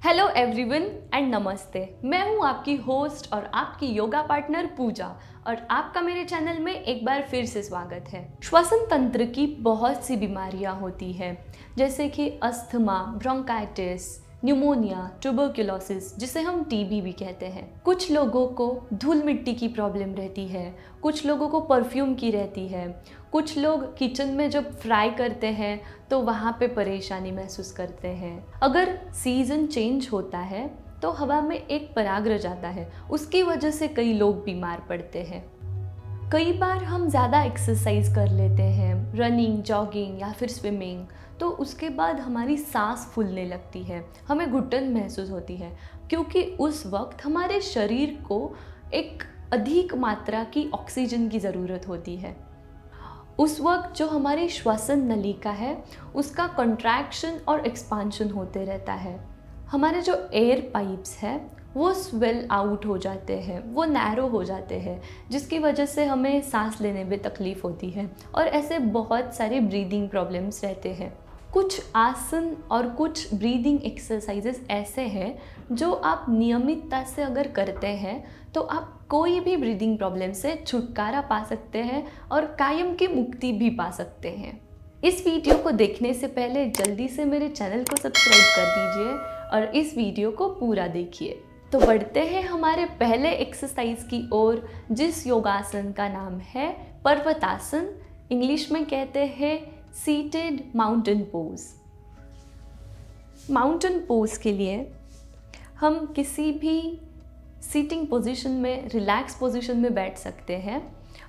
Hello everyone and नमस्ते। मैं हूं आपकी होस्ट और आपकी योगा पार्टनर पूजा और आपका मेरे चैनल में एक बार फिर से स्वागत है। श्वसन तंत्र की बहुत सी बीमारियां होती हैं जैसे कि अस्थमा, ब्रोंकाइटिस, न्यूमोनिया, ट्यूबरक्लोसिस जिसे हम टीबी भी कहते हैं। कुछ लोगों को धूल मिट्टी की प्रॉब्लम रहती है, कुछ लोगों को परफ्यूम की रहती है, कुछ लोग किचन में जब फ्राई करते हैं तो वहाँ पे परेशानी महसूस करते हैं। अगर सीज़न चेंज होता है तो हवा में एक पराग जाता है, उसकी वजह से कई लोग बीमार पड़ते हैं। कई बार हम ज़्यादा एक्सरसाइज कर लेते हैं, रनिंग, जॉगिंग या फिर स्विमिंग, तो उसके बाद हमारी सांस फूलने लगती है, हमें घुटन महसूस होती है क्योंकि उस वक्त हमारे शरीर को एक अधिक मात्रा की ऑक्सीजन की ज़रूरत होती है। उस वक्त जो हमारी श्वसन नलिका है उसका कंट्रैक्शन और एक्सपांशन होते रहता है। हमारे जो एयर पाइप्स हैं वो स्वेल आउट हो जाते हैं, वो नैरो हो जाते हैं, जिसकी वजह से हमें सांस लेने में तकलीफ़ होती है और ऐसे बहुत सारे ब्रीदिंग प्रॉब्लम्स रहते हैं। कुछ आसन और कुछ ब्रीदिंग एक्सरसाइजेस ऐसे हैं जो आप नियमितता से अगर करते हैं तो आप कोई भी ब्रीदिंग प्रॉब्लम से छुटकारा पा सकते हैं और कायम की मुक्ति भी पा सकते हैं। इस वीडियो को देखने से पहले जल्दी से मेरे चैनल को सब्सक्राइब कर दीजिए और इस वीडियो को पूरा देखिए। तो बढ़ते हैं हमारे पहले एक्सरसाइज की ओर, जिस योगासन का नाम है पर्वतासन। इंग्लिश में कहते हैं seated mountain pose. Mountain pose के लिए हम किसी भी सीटिंग पोजीशन में, रिलैक्स पोजीशन में बैठ सकते हैं।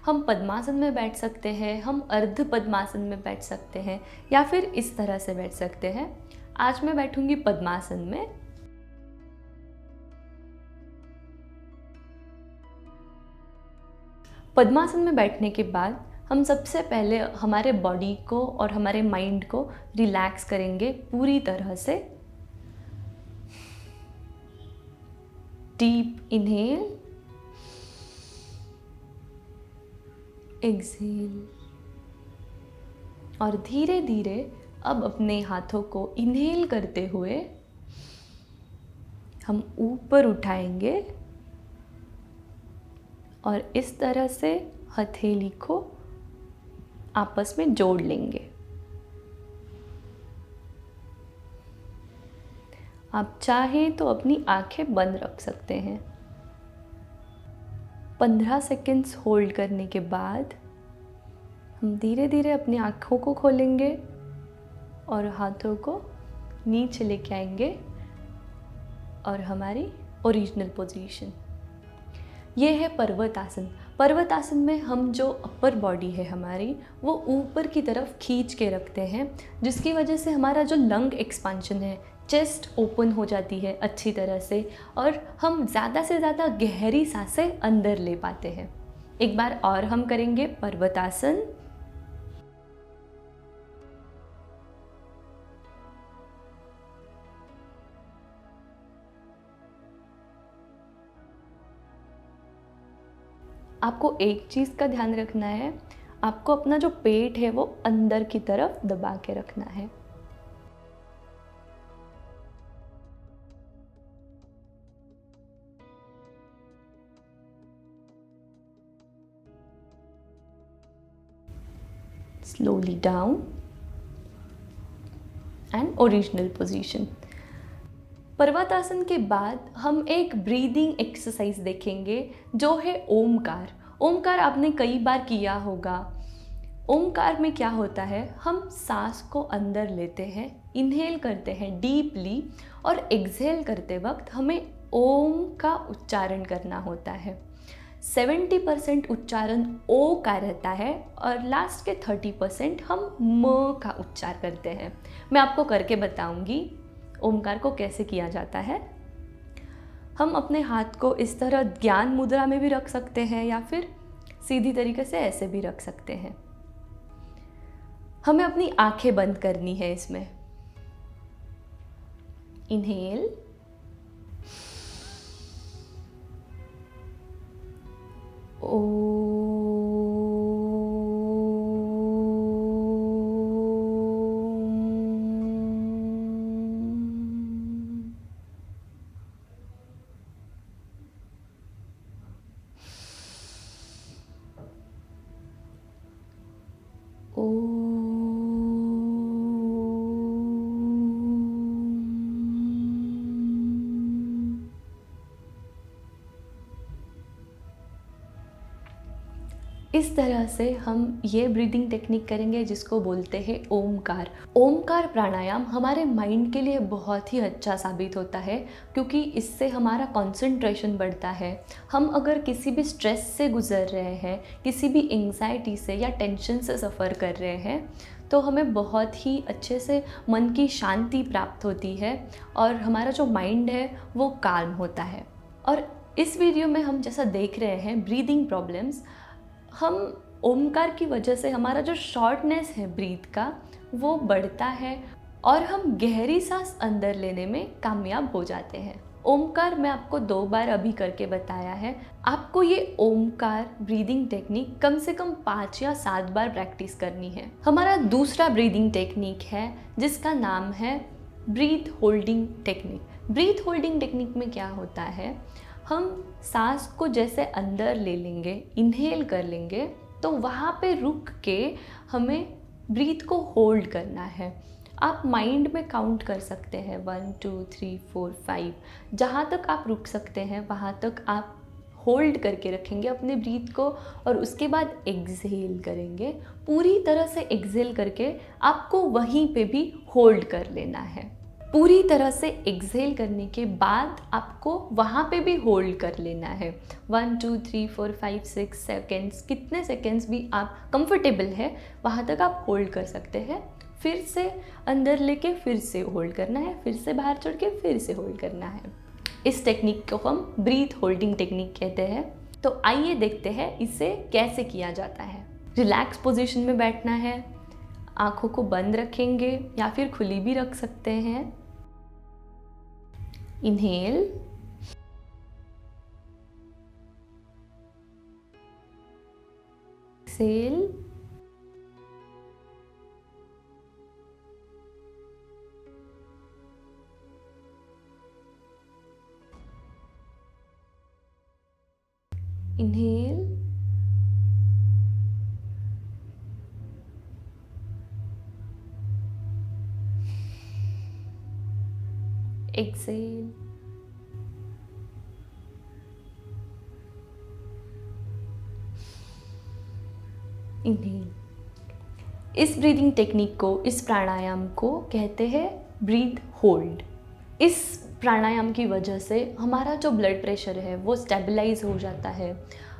हम पद्मासन में बैठ सकते हैं, हम अर्ध पद्मासन में बैठ सकते हैं या फिर इस तरह से बैठ सकते हैं। आज मैं बैठूंगी पद्मासन में। पद्मासन में बैठने के बाद हम सबसे पहले हमारे बॉडी को और हमारे माइंड को रिलैक्स करेंगे पूरी तरह से। डीप इनहेल, एक्सहेल और धीरे धीरे अब अपने हाथों को इनहेल करते हुए हम ऊपर उठाएंगे और इस तरह से हथेली को आपस में जोड़ लेंगे। आप चाहें तो अपनी आंखें बंद रख सकते हैं। 15 सेकंड्स होल्ड करने के बाद हम धीरे धीरे अपनी आंखों को खोलेंगे और हाथों को नीचे लेके आएंगे और हमारी ओरिजिनल पोजीशन ये है पर्वतासन। पर्वतासन में हम जो अपर बॉडी है हमारी वो ऊपर की तरफ खींच के रखते हैं, जिसकी वजह से हमारा जो लंग एक्सपांशन है, चेस्ट ओपन हो जाती है अच्छी तरह से और हम ज़्यादा से ज़्यादा गहरी सांसें अंदर ले पाते हैं। एक बार और हम करेंगे पर्वतासन। आपको एक चीज़ का ध्यान रखना है, आपको अपना जो पेट है वो अंदर की तरफ दबा के रखना है। Slowly down and original position. Parvatasana के बाद हम एक ब्रीदिंग एक्सरसाइज देखेंगे जो है ओमकार। ओमकार आपने कई बार किया होगा। ओमकार में क्या होता है, हम सांस को अंदर लेते हैं, इनहेल करते हैं डीपली और एक्सहेल करते वक्त हमें ओम का उच्चारण करना होता है। 70% उच्चारण ओ का रहता है और लास्ट के 30% हम म का उच्चार करते हैं। मैं आपको करके बताऊंगी ओमकार को कैसे किया जाता है। हम अपने हाथ को इस तरह ज्ञान मुद्रा में भी रख सकते हैं या फिर सीधी तरीके से ऐसे भी रख सकते हैं। हमें अपनी आंखें बंद करनी है इसमें। इनहेल, ओ, इस तरह से हम ये ब्रीदिंग टेक्निक करेंगे जिसको बोलते हैं ओमकार। ओमकार प्राणायाम हमारे माइंड के लिए बहुत ही अच्छा साबित होता है, क्योंकि इससे हमारा कंसंट्रेशन बढ़ता है। हम अगर किसी भी स्ट्रेस से गुजर रहे हैं, किसी भी एंग्जाइटी से या टेंशन से सफ़र कर रहे हैं, तो हमें बहुत ही अच्छे से मन की शांति प्राप्त होती है और हमारा जो माइंड है वो काल्म होता है। और इस वीडियो में हम जैसा देख रहे हैं ब्रीदिंग प्रॉब्लम्स, हम ओमकार की वजह से हमारा जो शॉर्टनेस है ब्रीथ का वो बढ़ता है और हम गहरी सांस अंदर लेने में कामयाब हो जाते हैं। ओमकार मैं आपको 2 बार अभी करके बताया है। आपको ये ओमकार ब्रीदिंग टेक्निक कम से कम 5 या 7 बार प्रैक्टिस करनी है। हमारा दूसरा ब्रीदिंग टेक्निक है जिसका नाम है breath holding technique. Breath holding technique में क्या होता है, हम सांस को जैसे अंदर ले लेंगे, इन्हेल कर लेंगे, तो वहाँ पे रुक के हमें ब्रीथ को होल्ड करना है। आप माइंड में काउंट कर सकते हैं 1 2 3 4 5, जहाँ तक आप रुक सकते हैं वहाँ तक आप होल्ड करके रखेंगे अपने ब्रीथ को और उसके बाद एक्सहेल करेंगे। पूरी तरह से एक्सहेल करके आपको वहीं पे भी होल्ड कर लेना है। पूरी तरह से एक्सहेल करने के बाद आपको वहाँ पे भी होल्ड कर लेना है 1 2 3 4 5 6 सेकेंड्स, कितने सेकेंड्स भी आप कंफर्टेबल है वहाँ तक आप होल्ड कर सकते हैं। फिर से अंदर लेके फिर से होल्ड करना है, फिर से बाहर छोड़ के फिर से होल्ड करना है। इस टेक्निक को हम ब्रीथ होल्डिंग टेक्निक कहते हैं। तो आइए देखते हैं इसे कैसे किया जाता है। रिलैक्स पोजीशन में बैठना है, आँखों को बंद रखेंगे या फिर खुली भी रख सकते हैं। Inhale, exhale, inhale, exhale, inhale. इस ब्रीदिंग टेक्निक को, इस प्राणायाम को कहते हैं ब्रीथ होल्ड। इस प्राणायाम की वजह से हमारा जो ब्लड प्रेशर है वो स्टेबलाइज हो जाता है।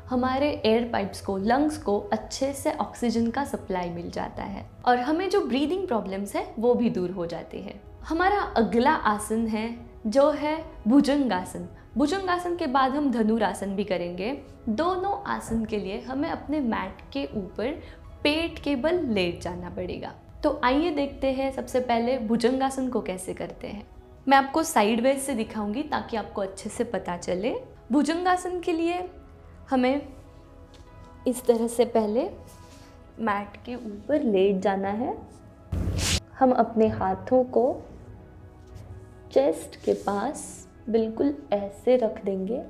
हमारे एयर पाइप्स को, लंग्स को अच्छे से ऑक्सीजन का सप्लाई मिल जाता है और हमें जो ब्रीदिंग प्रॉब्लम्स है वो भी दूर हो जाती है। हमारा अगला आसन है जो है भुजंगासन। भुजंगासन के बाद हम धनुरासन भी करेंगे। दोनों आसन के लिए हमें अपने मैट के ऊपर पेट के बल लेट जाना पड़ेगा। तो आइए देखते हैं सबसे पहले भुजंगासन को कैसे करते हैं। मैं आपको साइडवेज से दिखाऊंगी ताकि आपको अच्छे से पता चले। भुजंगासन के लिए हमें इस तरह से पहले मैट के ऊपर लेट जाना है। हम अपने हाथों को चेस्ट के पास बिल्कुल ऐसे रख देंगे।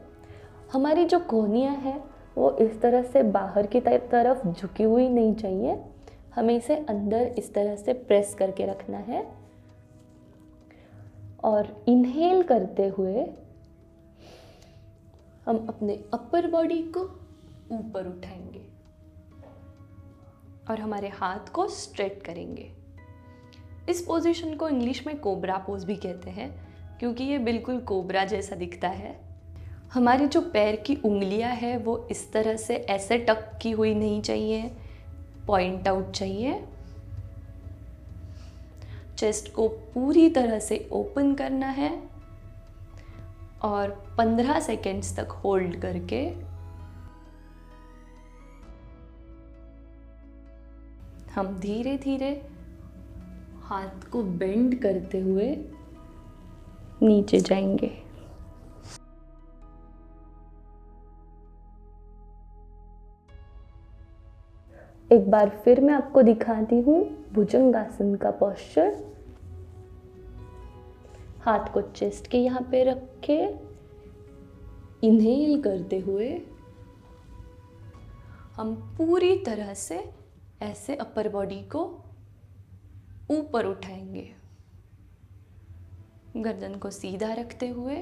हमारी जो कोहनियाँ है वो इस तरह से बाहर की तरफ झुकी हुई नहीं चाहिए, हमें इसे अंदर इस तरह से प्रेस करके रखना है। और इनहेल करते हुए हम अपने अपर बॉडी को ऊपर उठाएंगे और हमारे हाथ को स्ट्रेट करेंगे। इस पोजीशन को इंग्लिश में कोबरा पोज भी कहते हैं क्योंकि ये बिल्कुल कोबरा जैसा दिखता है। हमारी जो पैर की उंगलियां है वो इस तरह से ऐसे टक की हुई नहीं चाहिए, पॉइंट आउट चाहिए। चेस्ट को पूरी तरह से ओपन करना है और 15 सेकेंड्स तक होल्ड करके हम धीरे धीरे हाथ को बेंड करते हुए नीचे जाएंगे। एक बार फिर मैं आपको दिखाती हूँ भुजंगासन का पोस्चर। हाथ को चेस्ट के यहाँ पे रख के इनहेल करते हुए हम पूरी तरह से ऐसे अपर बॉडी को ऊपर उठाएंगे, गर्दन को सीधा रखते हुए।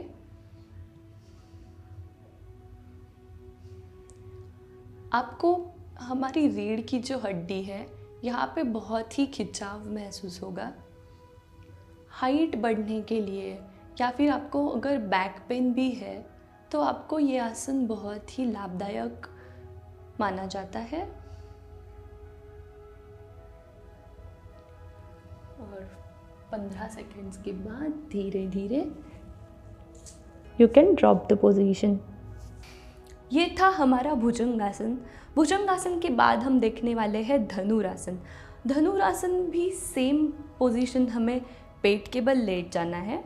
आपको हमारी रीढ़ की जो हड्डी है यहाँ पे बहुत ही खिंचाव महसूस होगा। हाइट बढ़ने के लिए या फिर आपको अगर बैक पेन भी है तो आपको ये आसन बहुत ही लाभदायक माना जाता है। और 15 सेकेंड्स के बाद धीरे धीरे you can drop the position. ये था हमारा भुजंगासन। भुजंगासन के बाद हम देखने वाले हैं धनुरासन। धनुरासन भी सेम पोजीशन, हमें पेट के बल लेट जाना है।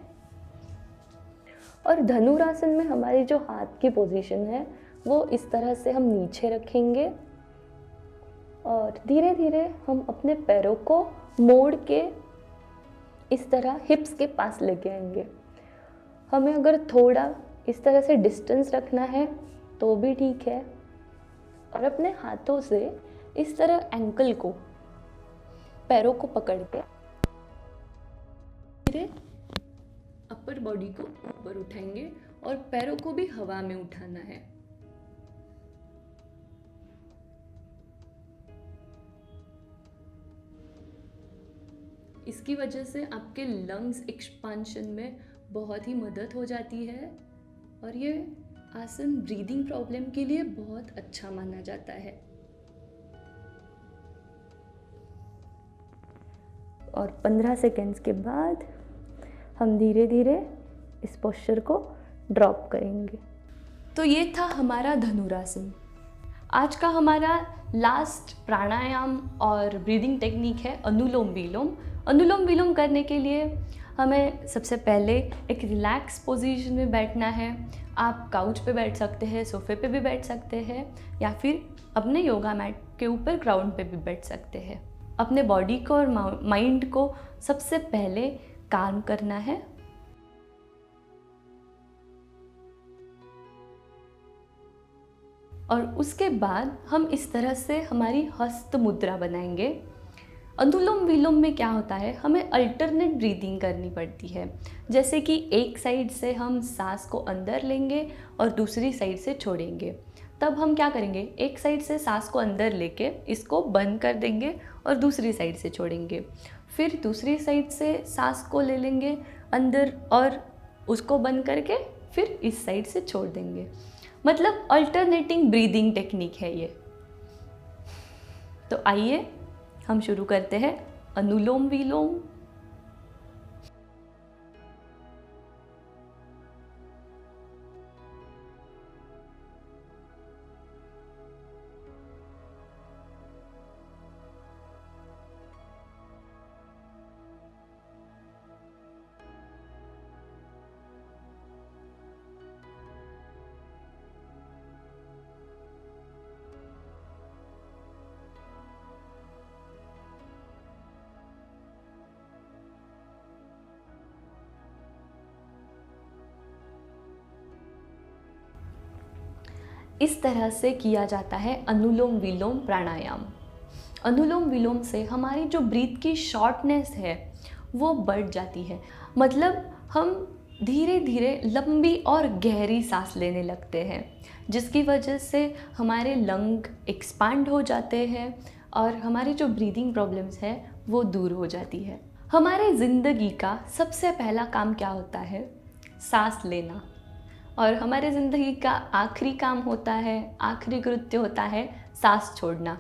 और धनुरासन में हमारी जो हाथ की पोजीशन है वो इस तरह से हम नीचे रखेंगे और धीरे धीरे हम अपने पैरों को मोड़ के इस तरह हिप्स के पास लेके आएंगे। हमें अगर थोड़ा इस तरह से डिस्टेंस रखना है तो भी ठीक है। और अपने हाथों से इस तरह एंकल को, पैरों को पकड़ के धीरे अपर बॉडी को ऊपर उठाएंगे और पैरों को भी हवा में उठाना है। इसकी वजह से आपके लंग्स एक्सपांशन में बहुत ही मदद हो जाती है और ये आसन ब्रीदिंग प्रॉब्लम के लिए बहुत अच्छा माना जाता है। और 15 सेकेंड्स के बाद हम धीरे धीरे इस पोस्चर को ड्रॉप करेंगे। तो ये था हमारा धनुरासन। आज का हमारा लास्ट प्राणायाम और ब्रीदिंग टेक्निक है अनुलोम विलोम। अनुलोम विलोम करने के लिए हमें सबसे पहले एक रिलैक्स पोजीशन में बैठना है। आप काउच पे बैठ सकते हैं, सोफे पे भी बैठ सकते हैं या फिर अपने योगा मैट के ऊपर ग्राउंड पे भी बैठ सकते हैं। अपने बॉडी को और माइंड को सबसे पहले काम करना है। और उसके बाद हम इस तरह से हमारी हस्त मुद्रा बनाएंगे। अनुलोम विलोम में क्या होता है, हमें अल्टरनेट ब्रीदिंग करनी पड़ती है। जैसे कि एक साइड से हम सांस को अंदर लेंगे और दूसरी साइड से छोड़ेंगे। तब हम क्या करेंगे, एक साइड से सांस को अंदर लेके इसको बंद कर देंगे और दूसरी साइड से छोड़ेंगे। फिर दूसरी साइड से सांस को ले लेंगे अंदर और उसको बंद करके फिर इस साइड से छोड़ देंगे। मतलब अल्टरनेटिंग ब्रीदिंग टेक्निक है ये। तो आइए हम शुरू करते हैं अनुलोम विलोम। इस तरह से किया जाता है अनुलोम विलोम प्राणायाम। अनुलोम विलोम से हमारी जो ब्रीथ की शॉर्टनेस है वो बढ़ जाती है। मतलब हम धीरे धीरे लंबी और गहरी सांस लेने लगते हैं, जिसकी वजह से हमारे लंग एक्सपांड हो जाते हैं और हमारी जो ब्रीदिंग प्रॉब्लम्स है वो दूर हो जाती है। हमारे ज़िंदगी का सबसे पहला काम क्या होता है, सांस लेना। और हमारे ज़िंदगी का आखिरी काम होता है, आखिरी कृत्य होता है सांस छोड़ना।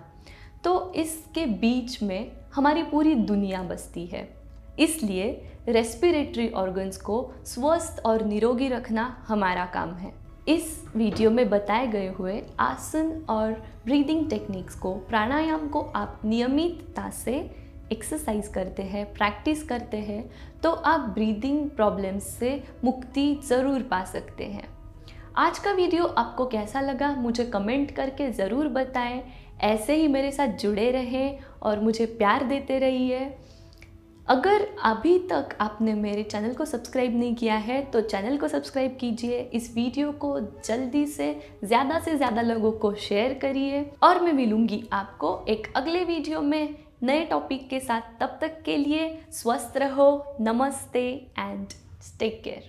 तो इसके बीच में हमारी पूरी दुनिया बसती है। इसलिए रेस्पिरेटरी ऑर्गन्स को स्वस्थ और निरोगी रखना हमारा काम है। इस वीडियो में बताए गए हुए आसन और ब्रीदिंग टेक्निक्स को, प्राणायाम को आप नियमितता से एक्सरसाइज करते हैं, प्रैक्टिस करते हैं तो आप ब्रीदिंग प्रॉब्लम्स से मुक्ति ज़रूर पा सकते हैं। आज का वीडियो आपको कैसा लगा मुझे कमेंट करके ज़रूर बताएं। ऐसे ही मेरे साथ जुड़े रहें और मुझे प्यार देते रहिए। अगर अभी तक आपने मेरे चैनल को सब्सक्राइब नहीं किया है तो चैनल को सब्सक्राइब कीजिए, इस वीडियो को जल्दी से ज़्यादा लोगों को शेयर करिए और मैं मिलूँगी आपको एक अगले वीडियो में नए टॉपिक के साथ। तब तक के लिए स्वस्थ रहो, नमस्ते एंड टेक केयर।